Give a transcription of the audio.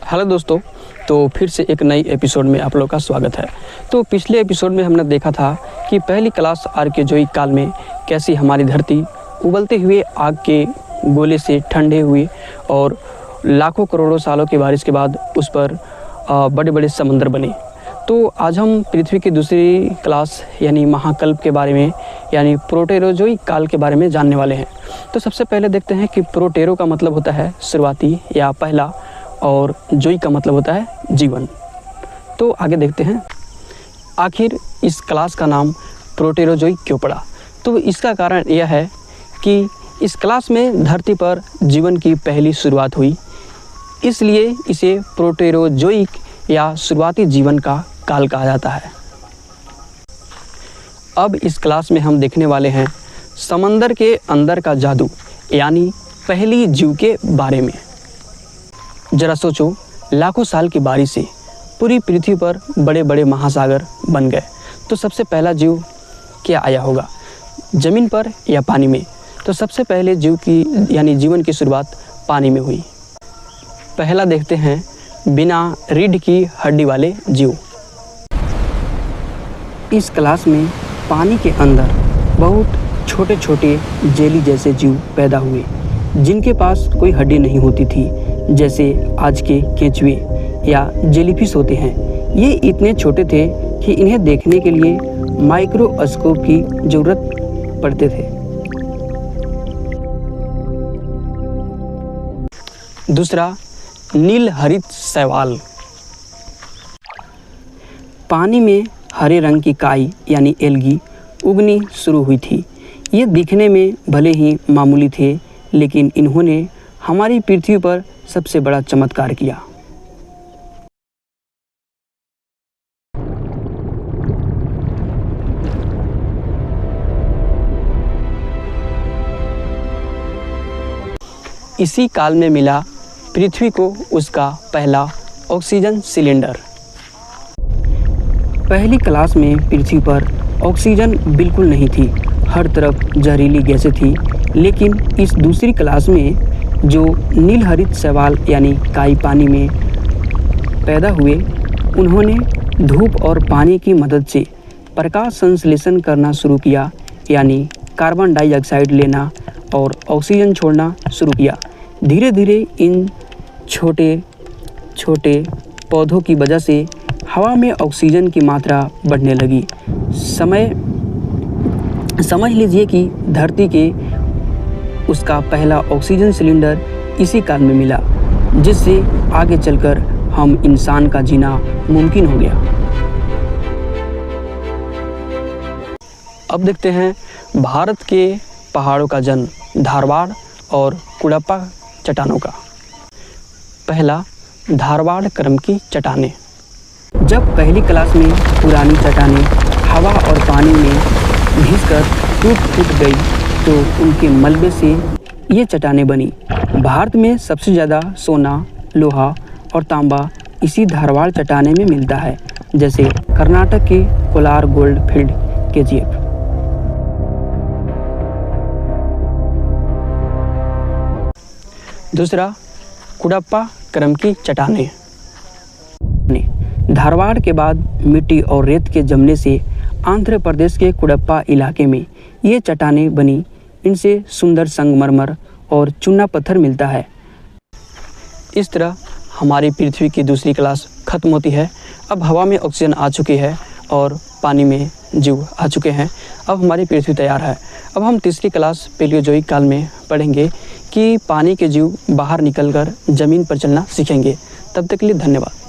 Hello दोस्तों, तो फिर से एक नई एपिसोड में आप लोग का स्वागत है। तो पिछले एपिसोड में हमने देखा था कि पहली क्लास आर्कियोजोइक काल में कैसी हमारी धरती उबलते हुए आग के गोले से ठंडे हुए और लाखों करोड़ों सालों की बारिश के बाद उस पर बड़े बड़े समंदर बने। तो आज हम पृथ्वी की दूसरी क्लास यानी महाकल्प के बारे में यानी प्रोटेरोजोइक काल के बारे में जानने वाले हैं। तो सबसे पहले देखते हैं कि प्रोटेरो का मतलब होता है शुरुआती या पहला और जोई का मतलब होता है जीवन। तो आगे देखते हैं आखिर इस क्लास का नाम प्रोटेरोजोइक क्यों पड़ा। तो इसका कारण यह है कि इस क्लास में धरती पर जीवन की पहली शुरुआत हुई, इसलिए इसे प्रोटेरोजोइक या शुरुआती जीवन का काल कहा जाता है। अब इस क्लास में हम देखने वाले हैं समंदर के अंदर का जादू यानी पहली जीव के बारे में। जरा सोचो, लाखों साल की बारिश से पूरी पृथ्वी पर बड़े बड़े महासागर बन गए, तो सबसे पहला जीव क्या आया होगा, ज़मीन पर या पानी में? तो सबसे पहले जीव की यानी जीवन की शुरुआत पानी में हुई। पहला देखते हैं बिना रीढ़ की हड्डी वाले जीव। इस क्लास में पानी के अंदर बहुत छोटे छोटे जेली जैसे जीव पैदा हुए जिनके पास कोई हड्डी नहीं होती थी, जैसे आज के केंचुए या जेलीफिश होते हैं। ये इतने छोटे थे कि इन्हें देखने के लिए माइक्रोस्कोप की ज़रूरत पड़ते थे। दूसरा नील हरित शैवाल। पानी में हरे रंग की काई यानी एल्गी उगनी शुरू हुई थी। ये दिखने में भले ही मामूली थे, लेकिन इन्होंने हमारी पृथ्वी पर सबसे बड़ा चमत्कार किया। इसी काल में मिला पृथ्वी को उसका पहला ऑक्सीजन सिलेंडर। पहली क्लास में पृथ्वी पर ऑक्सीजन बिल्कुल नहीं थी, हर तरफ जहरीली गैसें थी। लेकिन इस दूसरी क्लास में जो नील हरित शैवाल यानी काई पानी में पैदा हुए, उन्होंने धूप और पानी की मदद से प्रकाश संश्लेषण करना शुरू किया, यानी कार्बन डाइऑक्साइड लेना और ऑक्सीजन छोड़ना शुरू किया। धीरे धीरे इन छोटे छोटे पौधों की वजह से हवा में ऑक्सीजन की मात्रा बढ़ने लगी। समझ लीजिए कि धरती के उसका पहला ऑक्सीजन सिलेंडर इसी काल में मिला, जिससे आगे चलकर हम इंसान का जीना मुमकिन हो गया। अब देखते हैं भारत के पहाड़ों का जन्म, धारवाड़ और कुडप्पा चट्टानों का। पहला धारवाड़ क्रम की चट्टानें। जब पहली क्लास में पुरानी चट्टानें हवा और पानी में घिसकर टूट गई, तो उनके मलबे से ये चट्टानें बनी। भारत में सबसे ज़्यादा सोना, लोहा और तांबा इसी धारवाड़ चट्टाने में मिलता है, जैसे कर्नाटक के कोलार गोल्ड फील्ड KGF। दूसरा कुडप्पा क्रम की चट्टानें। धारवाड़ के बाद मिट्टी और रेत के जमने से आंध्र प्रदेश के कुडप्पा इलाके में ये चट्टानें बनी। इनसे सुंदर संगमरमर और चूना पत्थर मिलता है। इस तरह हमारी पृथ्वी की दूसरी क्लास खत्म होती है। अब हवा में ऑक्सीजन आ चुकी है और पानी में जीव आ चुके हैं। अब हमारी पृथ्वी तैयार है। अब हम तीसरी क्लास पैलियोजोइक काल में पढ़ेंगे कि पानी के जीव बाहर निकलकर ज़मीन पर चलना सीखेंगे। तब तक के लिए धन्यवाद।